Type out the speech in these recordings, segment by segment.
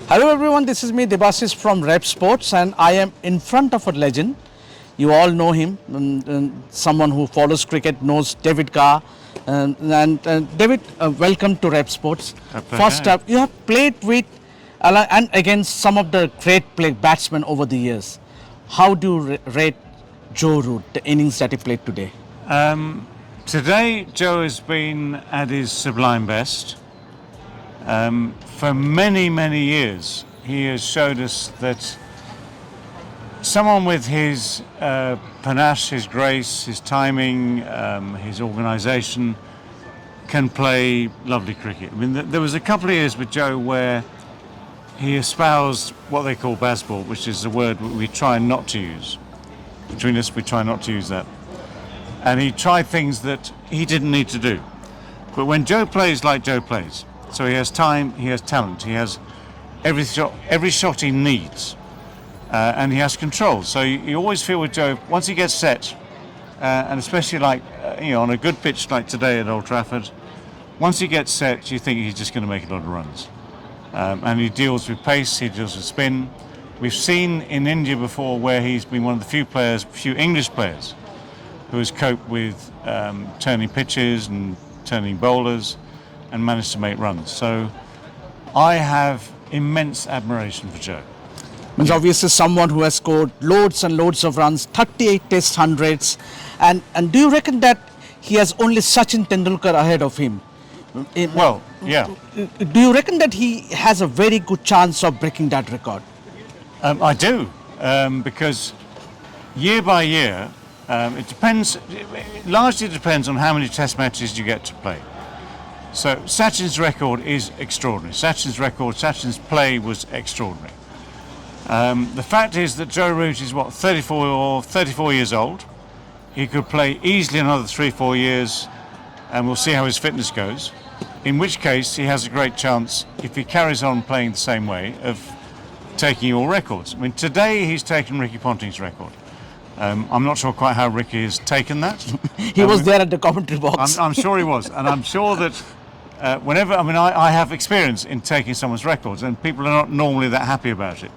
Hello everyone, this is me Debasis from Revsportz and I am in front of a legend. You all know him, someone who follows cricket knows David Gower. David, welcome to Revsportz. First up, you have played with and against some of the great batsmen over the years. How do you rate Joe Root, the innings that he played today? Today, Joe has been at his sublime best. For many, many years, he has showed us that someone with his panache, his grace, his timing, his organisation can play lovely cricket. I mean, there was a couple of years with Joe where he espoused what they call baseball, which is a word we try not to use. Between us, we try not to use that. And he tried things that he didn't need to do. But when Joe plays like Joe plays, so he has time, he has talent, he has every shot he needs, and he has control. So you always feel with Joe, once he gets set, and especially like on a good pitch like today at Old Trafford, once he gets set, you think he's just going to make a lot of runs. And he deals with pace, he deals with spin. We've seen in India before where he's been one of the few English players who has coped with turning pitches and turning bowlers and managed to make runs. So I have immense admiration for Joe. He's obviously someone who has scored loads and loads of runs, 38 test hundreds. And do you reckon that he has only Sachin Tendulkar ahead of him? Well, yeah. Do you reckon that he has a very good chance of breaking that record? I do, because year by year, it largely depends on how many test matches you get to play. So Sachin's record is extraordinary. Sachin's play was extraordinary. The fact is that Joe Root is 34 years old. He could play easily another 3-4 years, and we'll see how his fitness goes. In which case, he has a great chance, if he carries on playing the same way, of taking all records. I mean, today he's taken Ricky Ponting's record. I'm not sure quite how Ricky has taken that. He was there at the commentary box. I'm sure he was, and I'm sure that I have experience in taking someone's records, and people are not normally that happy about it.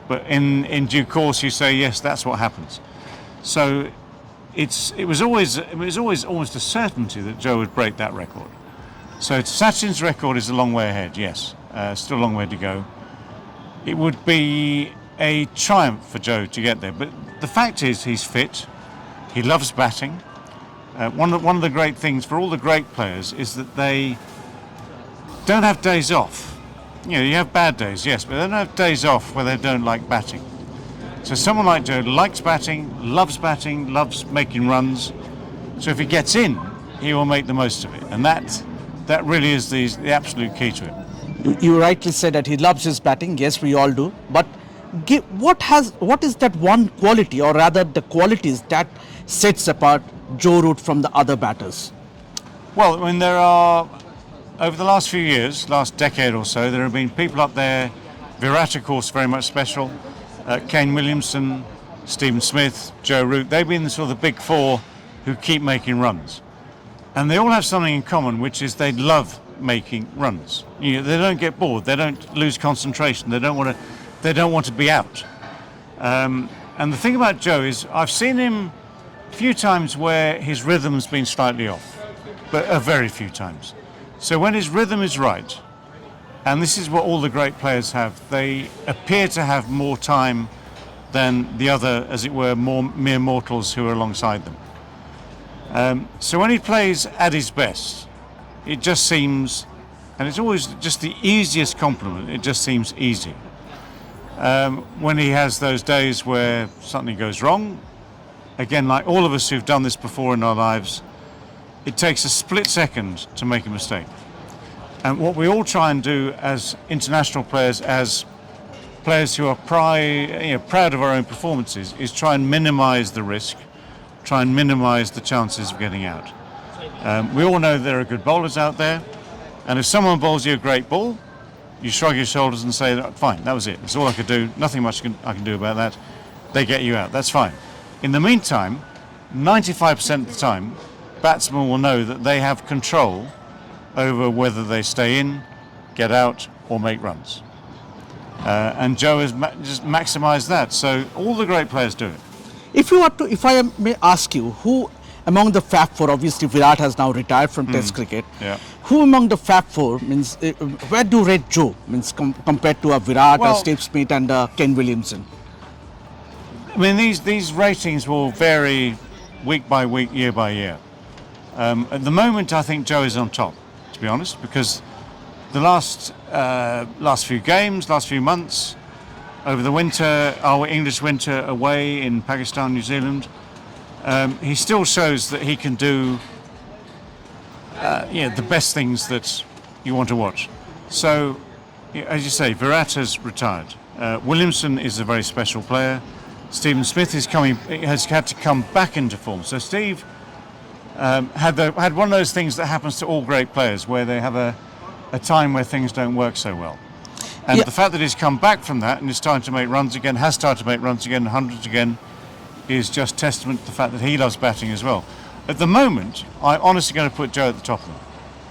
But in due course, you say yes, that's what happens. So it was always almost a certainty that Joe would break that record. So Sachin's record is a long way ahead. Yes, still a long way to go. It would be a triumph for Joe to get there, but the fact is he's fit. He loves batting. One of the great things for all the great players is that they don't have days off. You have bad days, yes, but they don't have days off where they don't like batting. So someone like Joe likes batting, loves making runs. So if he gets in, he will make the most of it, and that really is the absolute key to it. You rightly said that he loves his batting. Yes, we all do. But what is that one quality, or rather the qualities that sets apart Joe Root from the other batters? Well, I mean, there are, over the last few years, last decade or so, there have been people up there. Virat, of course, very much special. Kane Williamson, Stephen Smith, Joe Root. They've been sort of the big four who keep making runs. And they all have something in common, which is they love making runs. They don't get bored. They don't lose concentration. They don't want to be out. And the thing about Joe is, I've seen him a few times where his rhythm's been slightly off, but a very few times. So when his rhythm is right, and this is what all the great players have, they appear to have more time than the other, as it were, more mere mortals who are alongside them. So when he plays at his best, it just seems, and it's always just the easiest compliment, it just seems easy. When he has those days where something goes wrong, again, like all of us who've done this before in our lives, it takes a split second to make a mistake. And what we all try and do as international players, as players who are proud of our own performances, is try and minimise the risk, try and minimise the chances of getting out. We all know there are good bowlers out there, and if someone bowls you a great ball, you shrug your shoulders and say, fine, that was it. That's all I could do. Nothing much I can do about that. They get you out. That's fine. In the meantime, 95% of the time, batsmen will know that they have control over whether they stay in, get out, or make runs. And Joe has just maximised that. So all the great players do it. If I may ask you, who among the Fab Four, obviously Virat has now retired from Test cricket. Yeah. Who among the Fab Four means? Where do you rate Joe? Means compared to a Virat, Well, Steve Smith, and Ken Williamson. I mean, these ratings will vary week by week, year by year. At the moment, I think Joe is on top, to be honest, because the last few games, last few months, over the winter, our English winter away in Pakistan, New Zealand, he still shows that he can do the best things that you want to watch. So, as you say, Virat has retired. Williamson is a very special player. Stephen Smith has had to come back into form. So Steve had one of those things that happens to all great players, where they have a time where things don't work so well. And the fact that he's come back from that and is starting to make runs again, has started to make runs again, hundreds again, is just testament to the fact that he loves batting as well. At the moment, I'm honestly going to put Joe at the top of them.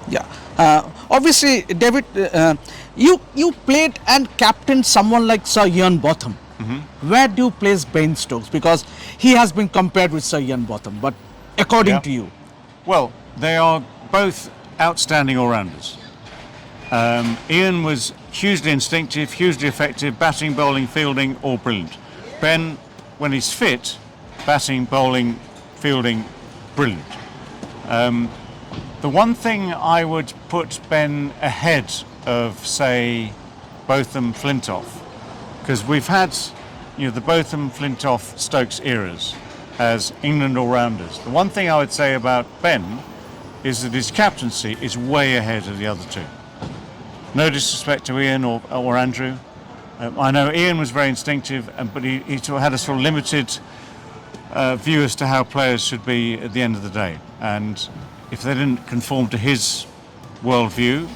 Yeah. Obviously, David, you played and captained someone like Sir Ian Botham. Mm-hmm. Where do you place Ben Stokes? Because he has been compared with Sir Ian Botham, but according to you? Well, they are both outstanding all-rounders. Ian was hugely instinctive, hugely effective, batting, bowling, fielding, all brilliant. Ben, when he's fit, batting, bowling, fielding, brilliant. The one thing I would put Ben ahead of, say, Botham, Flintoff, because we've had, the Botham, Flintoff, Stokes eras as England all-rounders. The one thing I would say about Ben is that his captaincy is way ahead of the other two. No disrespect to Ian or Andrew. I know Ian was very instinctive, but he had a sort of limited view as to how players should be at the end of the day. And if they didn't conform to his worldview,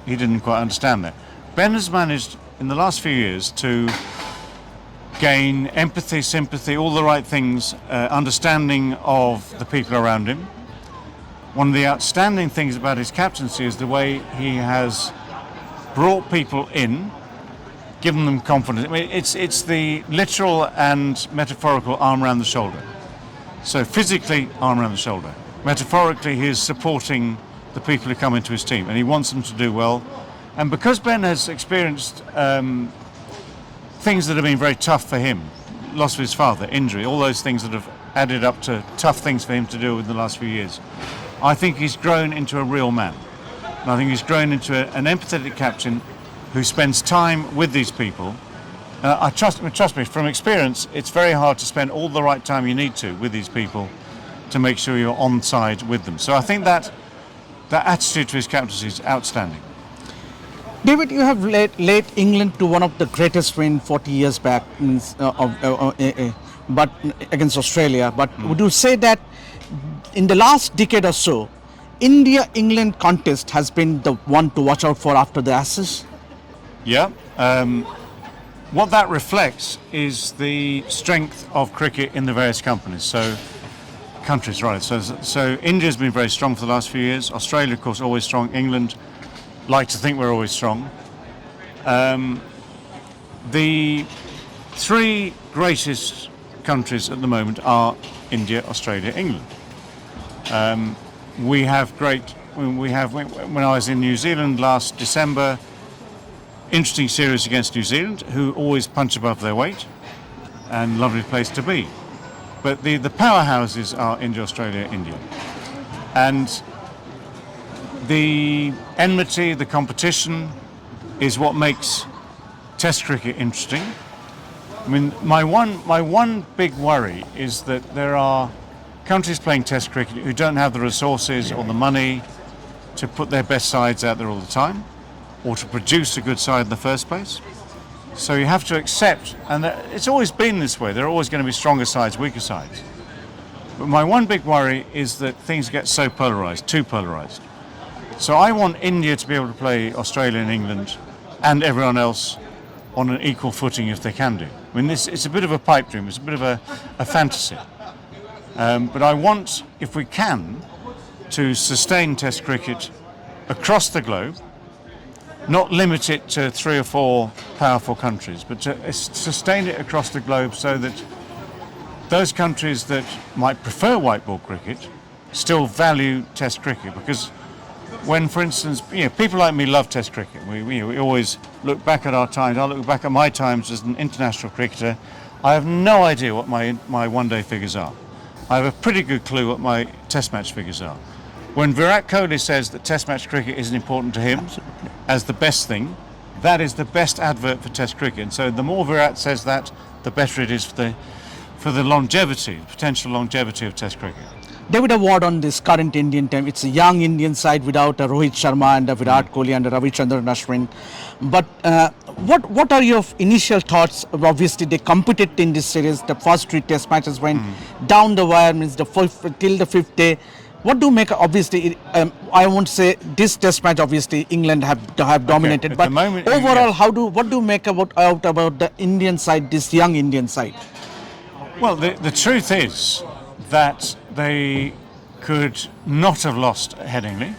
he didn't quite understand that. Ben has managed in the last few years to gain empathy, sympathy, all the right things, understanding of the people around him. One of the outstanding things about his captaincy is the way he has brought people in, given them confidence. I mean, it's the literal and metaphorical arm around the shoulder. So physically, arm around the shoulder. Metaphorically, he is supporting the people who come into his team, and he wants them to do well. And because Ben has experienced things that have been very tough for him, loss of his father, injury, all those things that have added up to tough things for him to do in the last few years, I think he's grown into a real man. And I think he's grown into an empathetic captain who spends time with these people. Trust me, from experience, it's very hard to spend all the right time you need to with these people to make sure you're on side with them. So I think that attitude to his captaincy is outstanding. David, you have led England to one of the greatest win 40 years back, but against Australia. But would you say that in the last decade or so, India-England contest has been the one to watch out for after the Ashes? Yeah. What that reflects is the strength of cricket in the various countries. So India's been very strong for the last few years. Australia, of course, always strong. England, like to think we're always strong. The three greatest countries at the moment are India, Australia, England. When I was in New Zealand last December, interesting series against New Zealand, who always punch above their weight, and lovely place to be. But the powerhouses are India, Australia, India. And the enmity, the competition, is what makes Test cricket interesting. I mean, my one big worry is that there are countries playing Test cricket who don't have the resources or the money to put their best sides out there all the time, or to produce a good side in the first place. So you have to accept, and it's always been this way, there are always going to be stronger sides, weaker sides. But my one big worry is that things get so polarised, too polarised. So I want India to be able to play Australia and England and everyone else on an equal footing if they can do. I mean, it's a bit of a pipe dream, it's a bit of a fantasy. But I want, if we can, to sustain Test cricket across the globe, not limit it to 3 or 4 powerful countries, but to sustain it across the globe so that those countries that might prefer white ball cricket still value Test cricket. Because when, for instance, people like me love Test cricket. We always look back at our times. I look back at my times as an international cricketer. I have no idea what my one-day figures are. I have a pretty good clue what my Test match figures are. When Virat Kohli says that Test match cricket isn't important to him as the best thing, that is the best advert for Test cricket. And so the more Virat says that, the better it is for the longevity, potential longevity of Test cricket. David, a word on this current Indian team. It's a young Indian side without Rohit Sharma and Virat Kohli and Ravichandran Ashwin. But what are your initial thoughts? Obviously, they competed in this series. The first 3 Test matches went down the wire, means till the 5th day. What do you make? Obviously, I won't say this Test match. Obviously, England have dominated. At But the moment, overall, what do you make about the Indian side, this young Indian side? Well, the truth is that they could not have lost at Headingley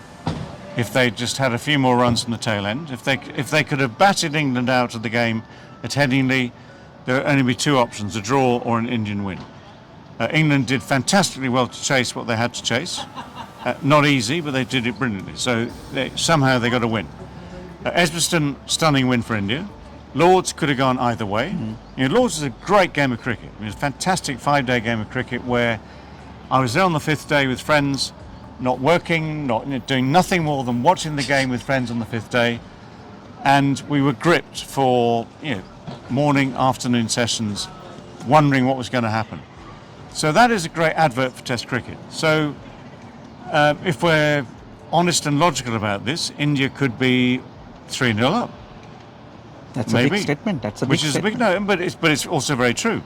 if they just had a few more runs from the tail end. If they could have batted England out of the game at Headingley, there would only be 2 options: a draw or an Indian win. England did fantastically well to chase what they had to chase. Not easy, but they did it brilliantly. So somehow they got a win. Edgbaston, stunning win for India. Lords could have gone either way. Lords is a great game of cricket. It was a fantastic 5-day game of cricket where I was there on the 5th day with friends, not working, not doing nothing more than watching the game with friends on the 5th day, and we were gripped for morning, afternoon sessions, wondering what was going to happen. So that is a great advert for Test cricket. So if we're honest and logical about this, India could be 3-0 up. That's Maybe. a big statement. That's a big Which is statement. a big no, but it's also very true.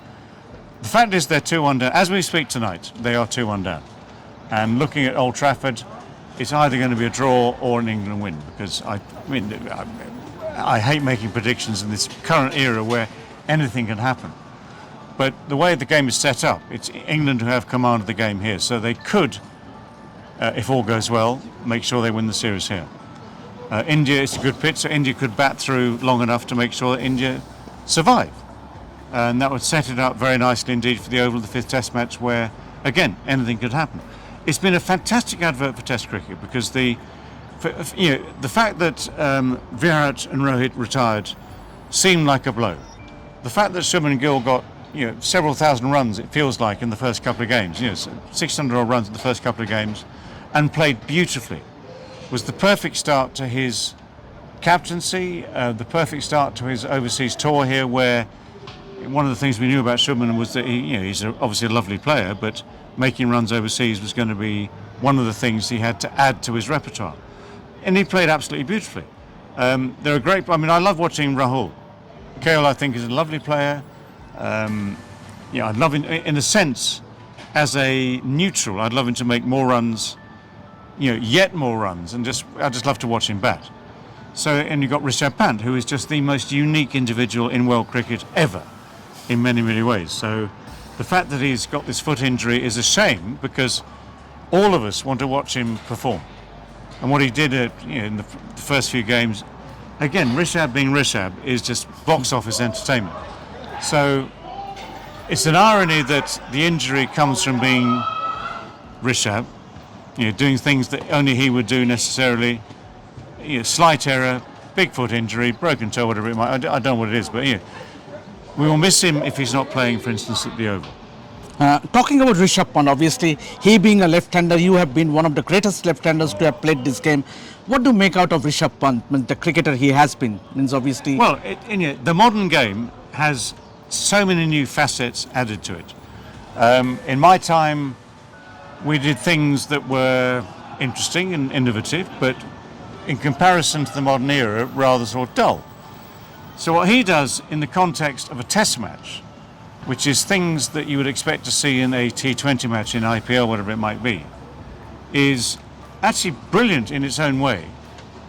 The fact is they're 2-1 down. As we speak tonight, they are 2-1 down. And looking at Old Trafford, it's either going to be a draw or an England win. Because I hate making predictions in this current era where anything can happen. But the way the game is set up, it's England who have command of the game here. So they could, if all goes well, make sure they win the series here. India, it's a good pitch, so India could bat through long enough to make sure that India survive. And that would set it up very nicely indeed for the Oval of the 5th Test match where, again, anything could happen. It's been a fantastic advert for Test cricket because the fact that Virat and Rohit retired seemed like a blow. The fact that Shubman Gill got several thousand runs, it feels like, in the first couple of games, 600 odd runs in the first couple of games, and played beautifully, was the perfect start to his captaincy, the perfect start to his overseas tour here, where one of the things we knew about Shubman was that he's obviously a lovely player, but making runs overseas was going to be one of the things he had to add to his repertoire. And he played absolutely beautifully. They're a great, I love watching Rahul. KL, I think, is a lovely player. I'd love him, in a sense, as a neutral, I'd love him to make more runs, yet more runs, and I just love to watch him bat. So, and you've got Rishabh Pant, who is just the most unique individual in world cricket ever, in many, many ways. So the fact that he's got this foot injury is a shame because all of us want to watch him perform. And what he did in the first few games, again, Rishabh being Rishabh, is just box office entertainment. So it's an irony that the injury comes from being Rishabh, doing things that only he would do necessarily, slight error, big foot injury, broken toe, whatever it might. I don't know what it is, but we will miss him if he's not playing, for instance, at the Oval. Talking about Rishabh Pant, obviously, he being a left-hander, you have been one of the greatest left-handers to have played this game. What do you make out of Rishabh Pant, the cricketer he has been? Means obviously. Well, the modern game has so many new facets added to it. In my time, we did things that were interesting and innovative, but in comparison to the modern era, rather sort of dull. So what he does in the context of a test match, which is things that you would expect to see in a T20 match, in IPL, whatever it might be, is actually brilliant in its own way.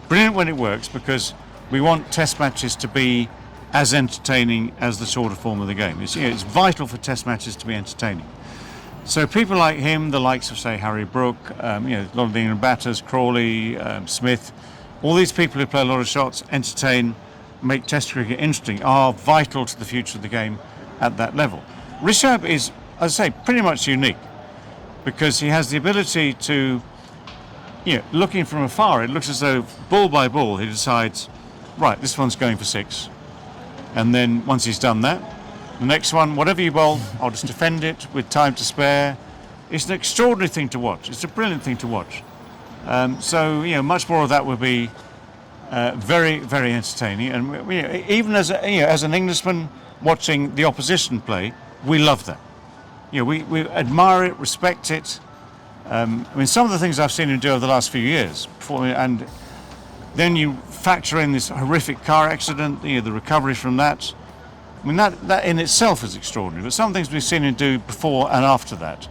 Brilliant when it works, because we want test matches to be as entertaining as the shorter form of the game. It's vital for test matches to be entertaining. So people like him, the likes of, say, Harry Brook, a lot of the England batters, Crawley, Smith, all these people who play a lot of shots, entertain, make Test cricket interesting, are vital to the future of the game at that level. Rishabh is, as I say, pretty much unique because he has the ability to, looking from afar, it looks as though ball by ball he decides, right, this one's going for 6. And then once he's done that, the next one, whatever you bowl, I'll just defend it with time to spare. It's an extraordinary thing to watch. It's a brilliant thing to watch. So much more of that would be very, very entertaining. And even as an Englishman watching the opposition play, we love that. We admire it, respect it. Some of the things I've seen him do over the last few years, and then you factor in this horrific car accident, the recovery from that. That in itself is extraordinary. But some things we've seen him do before and after that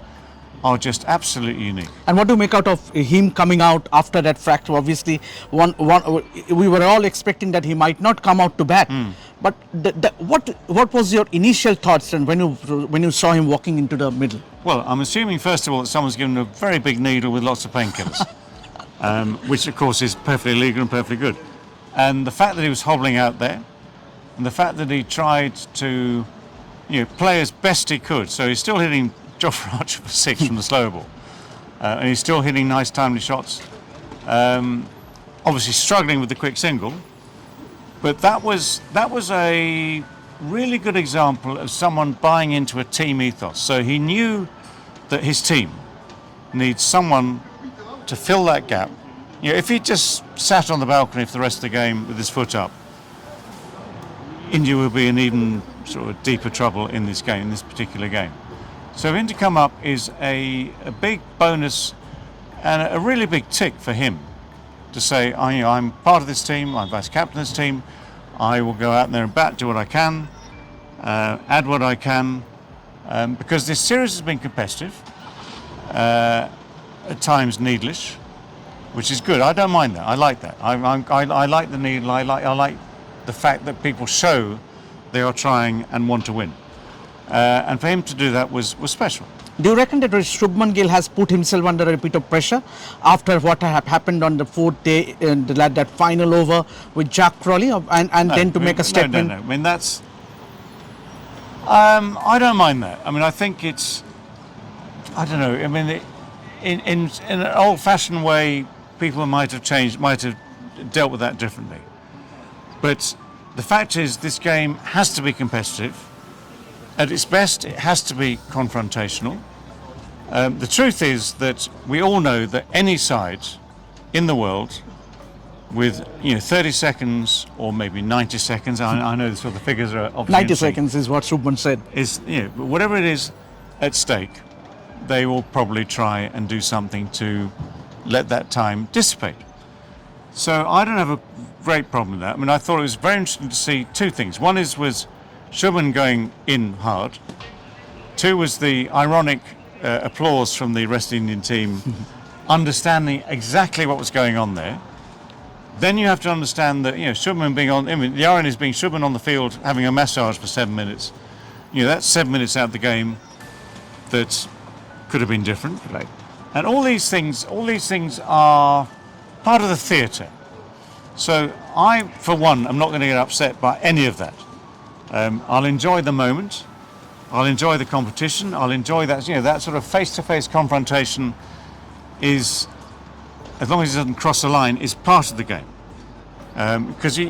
are just absolutely unique. And what do you make out of him coming out after that fracture? Obviously, we were all expecting that he might not come out to bat. But what was your initial thoughts when you saw him walking into the middle? Well, I'm assuming first of all that someone's given him a very big needle with lots of painkillers, which of course is perfectly legal and perfectly good. And the fact that he was hobbling out there, and the fact that he tried to play as best he could, so he's still hitting Jofra Archer for 6 from the slow ball, and he's still hitting nice timely shots, obviously struggling with the quick single, but that was a really good example of someone buying into a team ethos. So he knew that his team needs someone to fill that gap. If he just sat on the balcony for the rest of the game with his foot up, India will be in even sort of deeper trouble in this game, in this particular game. So him to come up is a big bonus and a really big tick for him to say, I'm part of this team, I'm vice captain of this team, I will go out there and bat, do what I can, add what I can, because this series has been competitive, at times needlish, which is good. I don't mind that. I like that. I like the needle. I like the fact that people show they are trying and want to win. And for him to do that was special. Do you reckon that Shubman Gill has put himself under a bit of pressure after what happened on the 4th day in that final over with Jack Crawley, and then to make a statement? No. That's. I don't mind that. I think it's. I don't know. In an old-fashioned way, people might have dealt with that differently. But the fact is, this game has to be competitive. At its best, it has to be confrontational. The truth is that we all know that any side in the world with 30 seconds or maybe 90 seconds, I know the figures are obviously 90 seconds is what Shubman said. Is whatever it is at stake, they will probably try and do something to let that time dissipate. So I don't have a great problem with that. I thought it was very interesting to see two things. One was Shubman going in hard. 2 was the ironic applause from the rest Indian team, understanding exactly what was going on there. Then you have to understand that Shubman being on. The irony is being Shubman on the field having a massage for 7 minutes. That's 7 minutes out of the game that could have been different. Right. And all these things are part of the theatre. So I, for one, am not going to get upset by any of that. I'll enjoy the moment. I'll enjoy the competition. I'll enjoy that. That sort of face-to-face confrontation is, as long as it doesn't cross the line, is part of the game. Because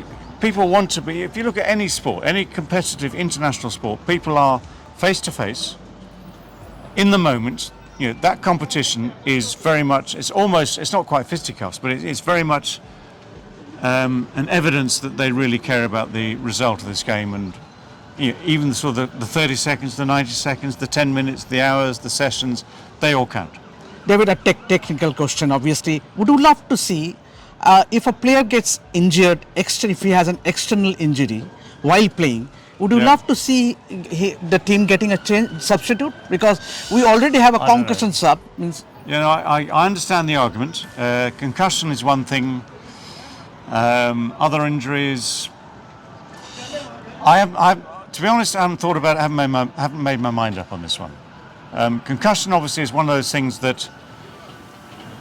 people want to be. If you look at any sport, any competitive international sport, people are face-to-face in the moment. That competition is very much. It's not quite fisticuffs, but it's very much an evidence that they really care about the result of this game, and even the 30 seconds, the 90 seconds, the 10 minutes, the hours, the sessions, they all count. David, a technical question, obviously. Would you love to see if a player gets injured, if he has an external injury while playing, would you love to see the team getting a substitute? Because we already have a concussion sub. I understand the argument. Concussion is one thing. Other injuries, to be honest, I haven't thought about it. I haven't made my mind up on this one. Concussion obviously is one of those things that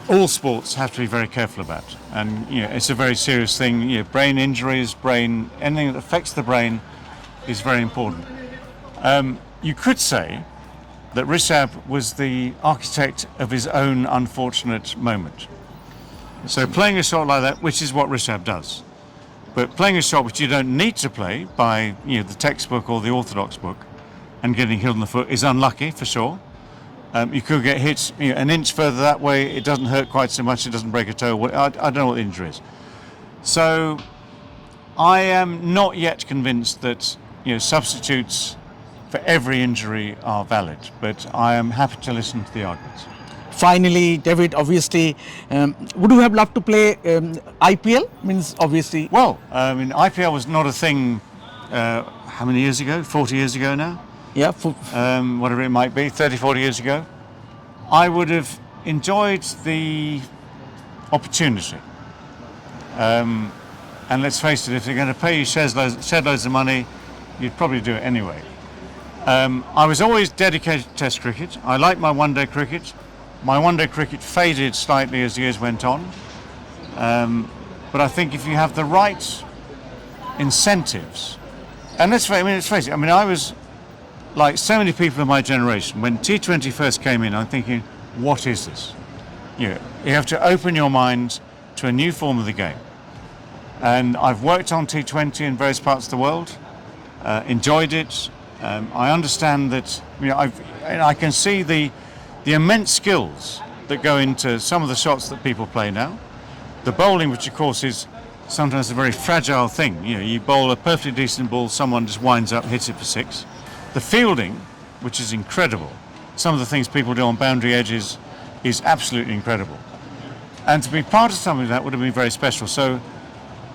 all sports have to be very careful about. And it's a very serious thing. Brain injuries, anything that affects the brain is very important. You could say that Rishabh was the architect of his own unfortunate moment. So playing a shot like that, which is what Rishabh does, but playing a shot which you don't need to play by the textbook or the orthodox book and getting hit on the foot is unlucky for sure. You could get hit an inch further that way, it doesn't hurt quite so much, it doesn't break a toe. I don't know what the injury is. So I am not yet convinced that substitutes for every injury are valid, but I am happy to listen to the arguments. Finally, David, obviously, would you have loved to play IPL? Means obviously. Well, IPL was not a thing. How many years ago? 40 years ago now. Yeah. Whatever it might be, 30, 40 years ago. I would have enjoyed the opportunity. And let's face it, if they're going to pay you shed loads of money, you'd probably do it anyway. I was always dedicated to Test cricket. I like my one-day cricket. My one-day cricket faded slightly as the years went on. But I think if you have the right incentives, and let's face it, I was like so many people of my generation, when T20 first came in, I'm thinking, what is this? You have to open your mind to a new form of the game. And I've worked on T20 in various parts of the world, enjoyed it. I understand that, I can see the immense skills that go into some of the shots that people play now. The bowling, which of course is sometimes a very fragile thing. You bowl a perfectly decent ball, someone just winds up, hits it for six. The fielding, which is incredible. Some of the things people do on boundary edges is absolutely incredible. And to be part of something like that would have been very special. So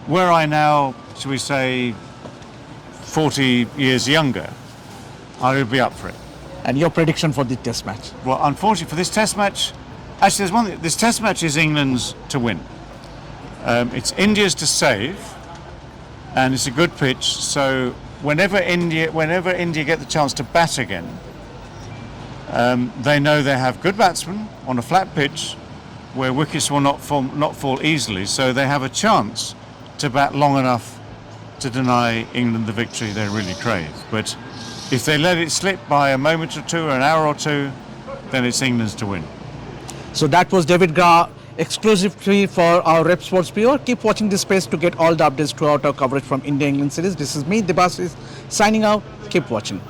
were I now, shall we say, 40 years younger, I would be up for it. And your prediction for the Test match? Well, unfortunately for this Test match, actually there's one thing. This Test match is England's to win. It's India's to save, and it's a good pitch. So whenever India get the chance to bat again, they know they have good batsmen on a flat pitch where wickets will not fall easily. So they have a chance to bat long enough to deny England the victory they really crave. But if they let it slip by a moment or two or an hour or two, then it's England's to win. So that was David Gower exclusively for our Revsportz viewer. Keep watching this space to get all the updates throughout our coverage from India-England series. This is me, Debasis, signing out. Keep watching.